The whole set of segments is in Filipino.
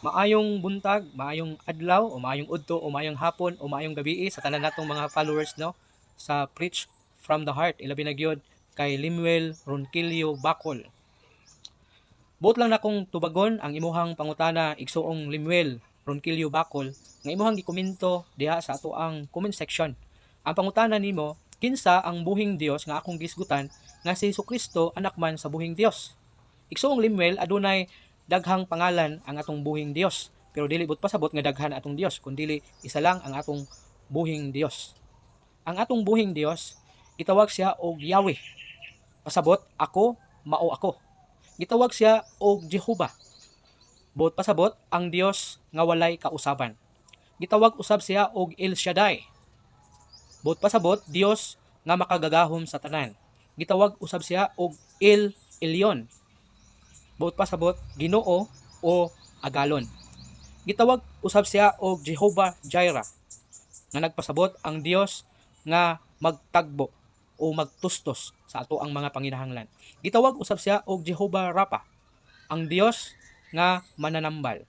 Maayong buntag, maayong adlaw, o maayong udto, o maayong hapon, o maayong gabi sa tanan natong mga followers no sa Preach from the Heart. Ilabi na gyud kay Limuel Ronquillo Bacol. Buot lang na kong tubagon ang imuhang pangutana igsuong Limuel Ronquillo Bacol nga imuhang gikomento diha sa ato ang comment section. Ang pangutana nimo, kinsa ang buhing Dios nga akong gisgutan nga si Jesucristo anak man sa buhing Dios? Igsuong Limuel, adunay daghang pangalan ang atong buhing Dios, pero dili but pasabot nga daghan atong Dios, kundi isa lang ang atong buhing Dios. Ang atong buhing Dios gitawag siya og Yahweh. Pasabot, ako mao ako. Gitawag siya og Jehovah. Buot pasabot, ang Dios nga walay kausaban. Gitawag usab siya og El Shaddai. Buot pasabot, Dios nga makagagahom sa tanan. Gitawag usab siya og El Elyon. Buot pasabot, Ginoo o Agalon. Gitawag usab siya og Jehovah Jireh, nga nagpasabot ang Dios nga magtagbo o magtustos sa ato ang mga panginahanglan. Gitawag usab siya og Jehovah Rapha, ang Dios nga mananambal.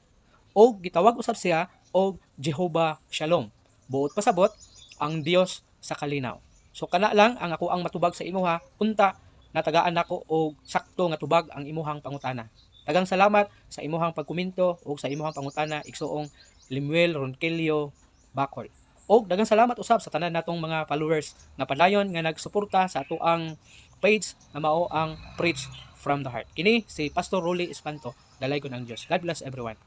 O gitawag usab siya og Jehovah Shalom. Buot pasabot, ang Dios sa kalinaw. So kana lang ang ako ang matubag sa imuha, unta natagaan nako og sakto nga tubag ang imuhang pangutana. Daghang salamat sa imuhang pagkomento o sa imuhang pangutana igsuong Limuel Ronquillo Bacol. Og daghang salamat usab sa tanan natong mga followers nga padayon nga nagsuporta sa ato ang page na mao ang Preach from the Heart. Kini si Pastor Rolly Espanto. Dalay ko ng Dios. God bless everyone.